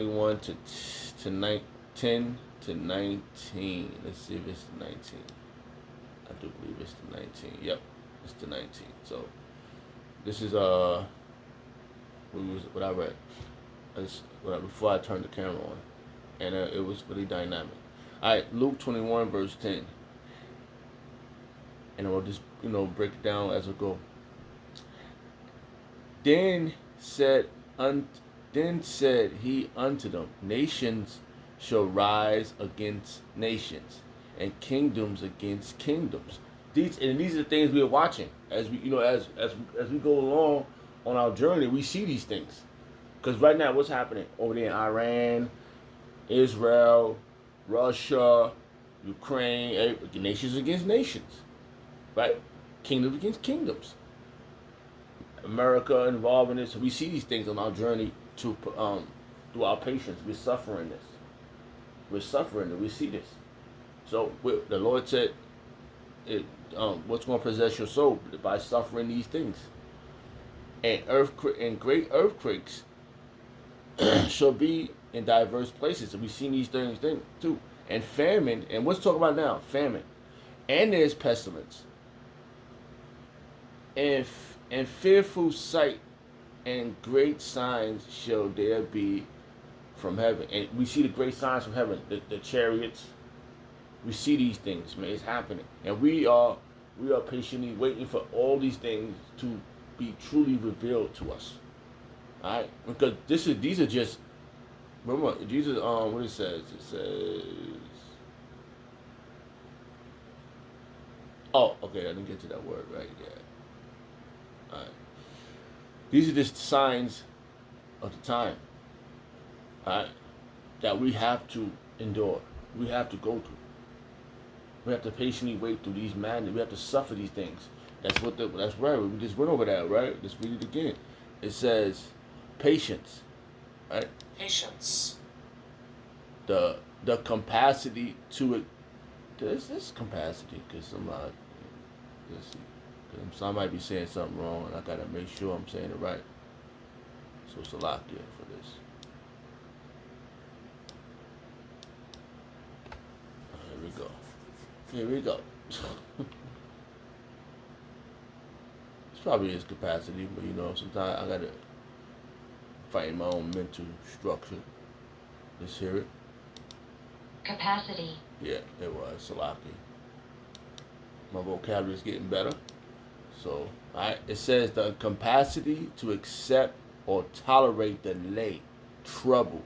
21 to 10 to 19. Let's see if it's the 19. I do believe it's the 19. Yep, it's the 19. So this is what I read. Before I turned the camera on, and it was really dynamic. All right, Luke 21 verse 10, and I'll just break it down as I go. Then said un, then said he unto them, Nations shall rise against nations, and kingdoms against kingdoms. These are the things we are watching as we as we go along on our journey. We see these things because right now what's happening over there in Iran, Israel, Russia, Ukraine, nations against nations, right? Kingdoms against kingdoms. America involved in this. So we see these things on our journey to through our patience. We're suffering this. We're suffering it. We see this. So the Lord said, "What's going to possess your soul by suffering these things?" And great earthquakes shall be in diverse places. So we've seen these things too. And famine. And what's talking about now? Famine. And there's pestilence. And fearful sight and great signs shall there be from heaven. And we see the great signs from heaven, the chariots. We see these things, man. It's happening. And we are patiently waiting for all these things to be truly revealed to us. Alright? Because these are just, remember, Jesus, what it says? It says, oh, okay, I didn't get to that word right yet. Alright. These are just signs of the time, alright, that we have to endure. We have to go through. We have to patiently wait through these madness. We have to suffer these things. That's right. We just went over that, right? Let's read it again. It says, patience, right? Patience. The capacity to it. This capacity, because somebody, let's see. I might be saying something wrong, and I gotta make sure I'm saying it right. So it's a lock there for this. Here we go. Here we go. It's probably his capacity, but sometimes I gotta fight my own mental structure. Let's hear it. Capacity. Yeah, it was Salaki. My vocabulary is getting better. So, it says the capacity to accept or tolerate delay, trouble,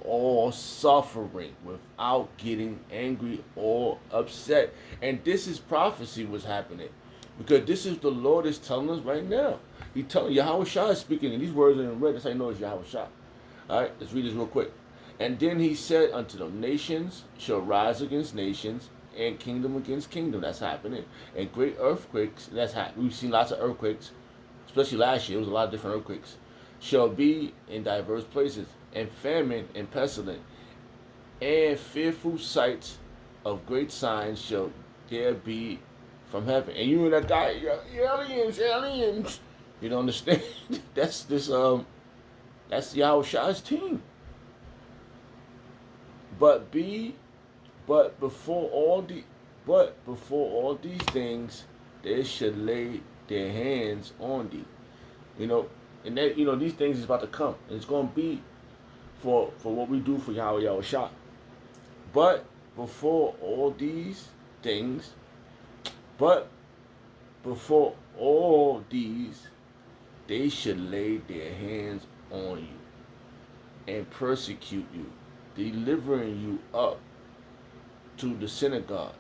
or suffering without getting angry or upset. And this is prophecy was happening. Because this is the Lord is telling us right now. He's telling Yahweh Shah is speaking, and these words are in red. That's how you know it's Yahweh Shah. Alright, let's read this real quick. And then he said unto them, Nations shall rise against nations, and kingdom against kingdom. That's happening. And great earthquakes, that's happening. We've seen lots of earthquakes, especially last year. It was a lot of different earthquakes. Shall be in diverse places, and famine and pestilence, and fearful sights of great signs shall there be from heaven. And you and that guy, aliens. You don't understand? That's Yahweh Shah's team. But before all these things, they should lay their hands on thee. And that these things is about to come. And it's going to be for what we do for Yahweh Shah. But before all these, they should lay their hands on you and persecute you, delivering you up to the synagogue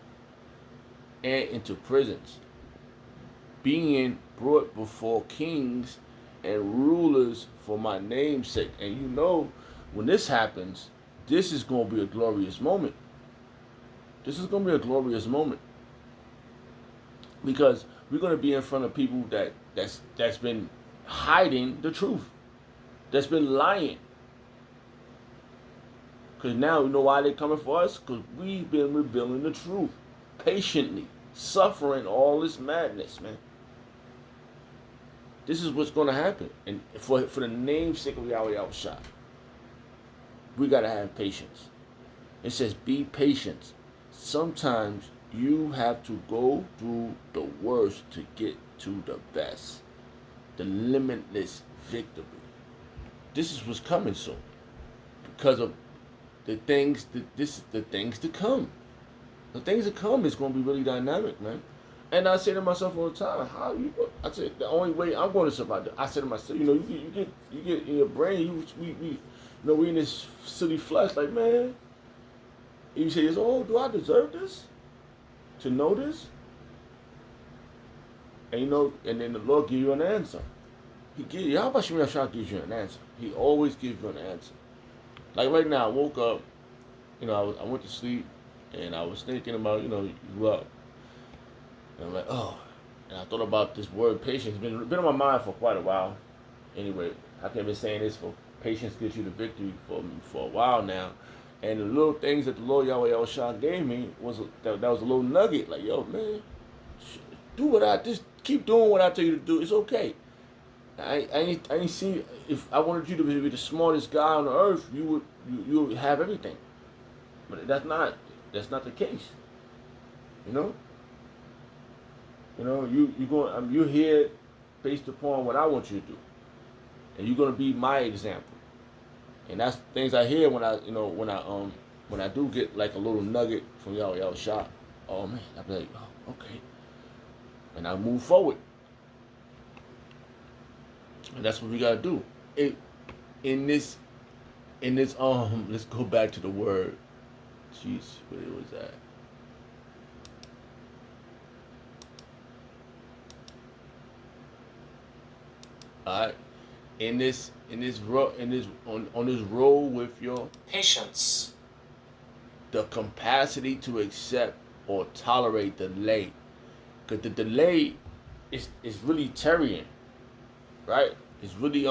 and into prisons, being brought before kings and rulers for my name's sake. And when this happens, this is going to be a glorious moment. This is going to be a glorious moment. Because we're going to be in front of people that's been hiding the truth. That's been lying. Because now you know why they're coming for us? Because we've been revealing the truth. Patiently. Suffering all this madness, man. This is what's going to happen. And for the name's sake of Yahweh Shah. we gotta have patience. It says be patient. Sometimes you have to go through the worst to get to the best. The limitless victory. This is what's coming soon. Because of the things that this the things to come. The things to come is gonna be really dynamic, man. And I say to myself all the time, how you? I said the only way I'm going to survive. I said to myself, you get in your brain. We in this silly flesh, like man. You say, oh, do I deserve this? To know this? And and then the Lord give you an answer. How about Shemina gives you an answer? He always gives you an answer. Like right now, I woke up. I went to sleep, and I was thinking about you up. And I'm like, oh. And I thought about this word patience. It's been on my mind for quite a while. Anyway, I've been saying this for patience gives you the victory for a while now. And the little things that the Lord Yahweh Yahushua gave me that was a little nugget. Like, yo, man, just keep doing what I tell you to do. It's okay. I ain't see if I wanted you to be the smartest guy on the earth, you would have everything. But that's not the case. You're here based upon what I want you to do, and you're gonna be my example. And that's things I hear when I do get like a little nugget from y'all shot. Oh man, I be like, oh, okay, and I move forward. And that's what we gotta do. In this let's go back to the word. Jeez, where was that? Alright. On this road with your patience, the capacity to accept or tolerate delay. Because the delay is really tarrying. Right? It's really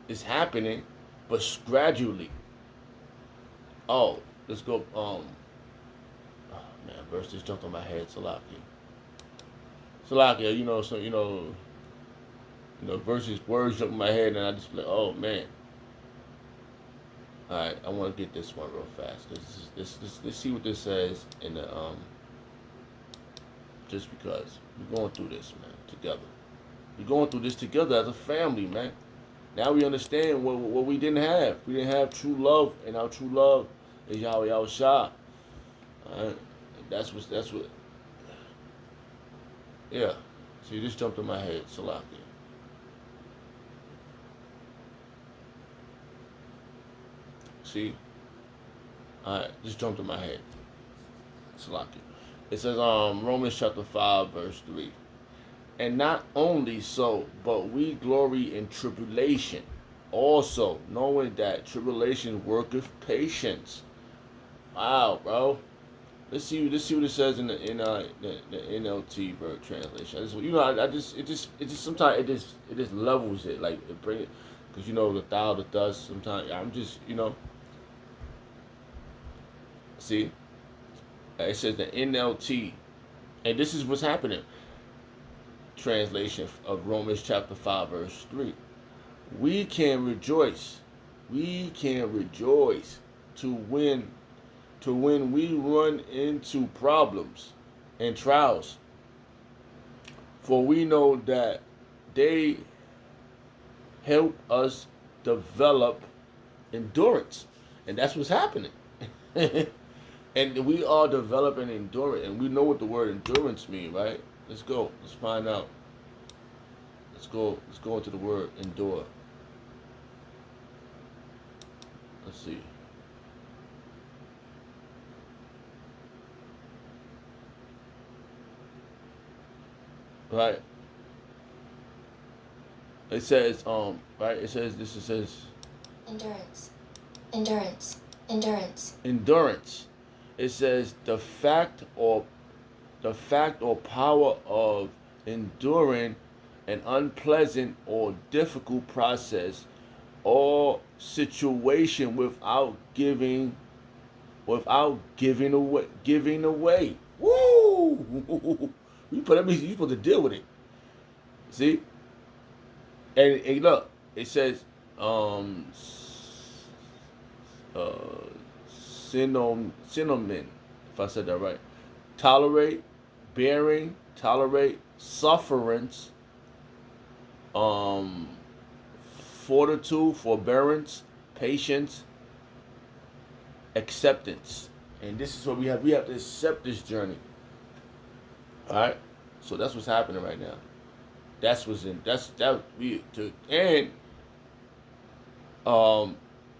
it's happening, but gradually. Oh, let's go oh man, verse just jumped on my head, Salakia, verses, words jump in my head, and I just be like, oh man. All right, I want to get this one real fast because let's see what this says in the just because we're going through this, man, together. We're going through this together as a family, man. Now we understand what we didn't have. We didn't have true love, and our true love is Yahweh Yahushua. All right, that's what. Yeah. See, this jumped in my head, Salakia. See? Alright, just jumped in my head. Salakia. It says Romans chapter 5 verse 3. And not only so, but we glory in tribulation, also knowing that tribulation worketh patience. Wow, bro. Let's see what it says in the NLT verse translation. It just sometimes it just levels it, like it bring it, because the thou, the thus. Sometimes I'm just see, it says the NLT, and this is what's happening. Translation of Romans chapter 5 verse 3. We can rejoice to when we run into problems and trials, for we know that they help us develop endurance. And that's what's happening. And we are developing endurance, and we know what the word endurance means, right? Let's go. Let's find out. Let's go into the word endure. Let's see. Right. It says, right, it says Endurance. Endurance. Endurance. Endurance. It says the fact or power of enduring an unpleasant or difficult process or situation without giving away. Woo! You supposed to deal with it. See? And look, it says Cinnamon, if I said that right. Tolerate, bearing, tolerate, sufferance, um, fortitude, forbearance, patience, acceptance. And this is what we have. We have to accept this journey. All right. So that's what's happening right now. That's what's in. That's that we to and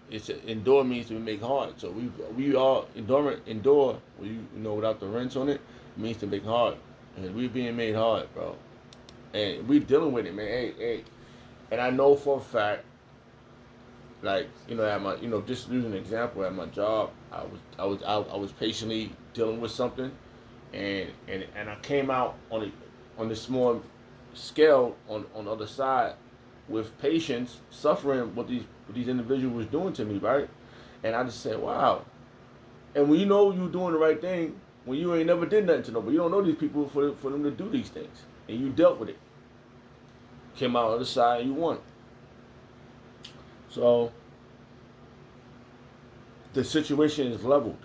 it's endure means to make hard. So we are endure. Without the rinse on it, means to make hard, and we being made hard, bro. And we dealing with it, man. Hey. And I know for a fact, like at my just using an example at my job, I was patiently dealing with something, and I came out on the small scale on the other side with patience, suffering what these individuals was doing to me, right? And I just said, wow. And when you know you're doing the right thing, when you ain't never did nothing to nobody, you don't know these people for them to do these things, and you dealt with it. Came out on the other side, and you won. So the situation is leveled,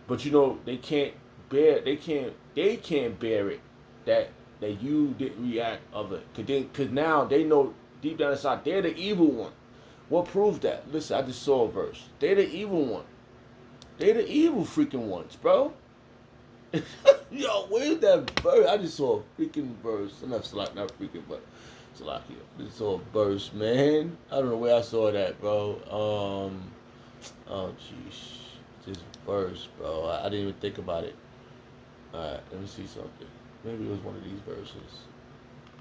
but they can't bear it that you didn't react of it, because now they know deep down inside they're the evil one. What proves that? Listen, I just saw a verse. They're the evil one. They're the evil freaking ones, bro. Yo, where's that verse? I just saw a freaking verse. Not freaking, but Salakia. I just saw a verse, man. I don't know where I saw that, bro. Oh, jeez. This verse, bro. I didn't even think about it. Alright, let me see something. Maybe it was one of these verses.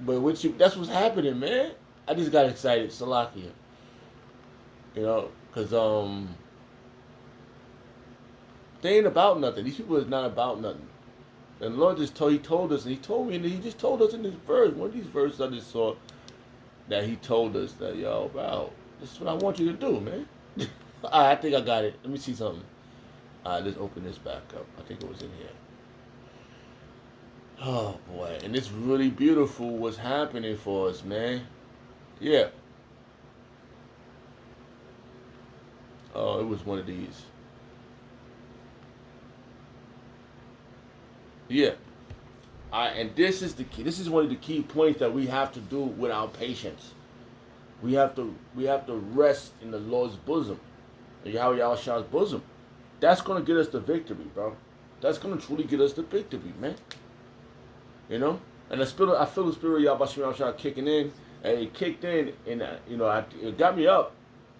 But that's what's happening, man. I just got excited. Salakia. Because, they ain't about nothing. These people is not about nothing. And the Lord he told us, and he told me, and he just told us in this verse, one of these verses I just saw, that he told us that, yo, bro, this is what I want you to do, man. I think I got it. Let me see something. Let's open this back up. I think it was in here. Oh, boy. And it's really beautiful what's happening for us, man. Yeah. Oh, it was one of these. Yeah. And this is the key. This is one of the key points that we have to do with our patience. We have to rest in the Lord's bosom, Yahweh Yahushua bosom. That's gonna get us the victory, bro. That's gonna truly get us the victory, man. And I feel the spirit of Yahweh Yahushua kicking in, and it kicked in, and it got me up,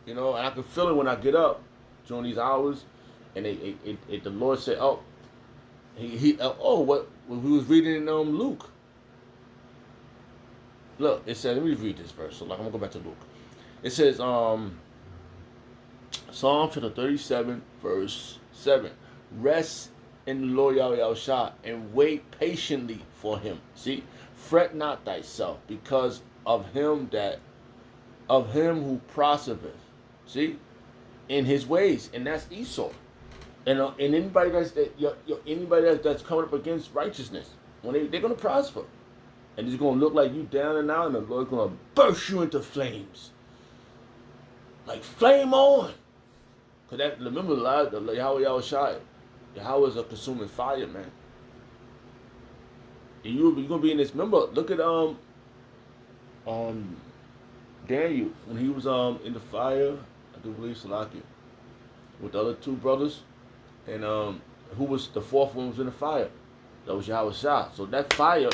and I can feel it when I get up during these hours, and the Lord said, oh. What we was reading in Luke. Look, it says, let me read this verse. So I'm gonna go back to Luke. It says, Psalm chapter 37, verse 7. Rest in the Lord Yahweh Yahushua and wait patiently for him. See? Fret not thyself because of him who prospereth. See? In his ways. And that's Esau. And anybody that's coming up against righteousness, when they're gonna prosper, and it's gonna look like you down and out, and the Lord's gonna burst you into flames, like flame on. Cause remember the Yahweh Yahushua, Yahweh is a consuming fire, man. And you're gonna be in this. Remember, look at Daniel when he was in the fire. I do believe Salakia with the other two brothers. And who was the fourth one was in the fire? That was Yahushua. So that fire,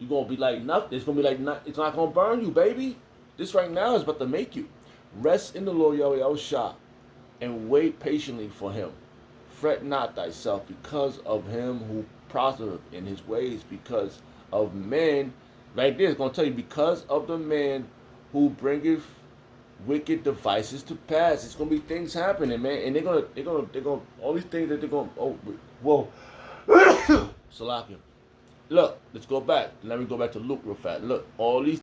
you're gonna be like nothing. It's gonna be like it's not gonna burn you, baby. This right now is about to make you. Rest in the Lord Yahweh Yahushua and wait patiently for him. Fret not thyself because of him who prospereth in his ways, because of men. Right there, it's gonna tell you because of the man who bringeth wicked devices to pass. It's gonna be things happening, man, and they're gonna all these things that they're gonna. Oh, whoa, Salakia. Look, let's go back. Let me go back to Luke real fast. Look, all these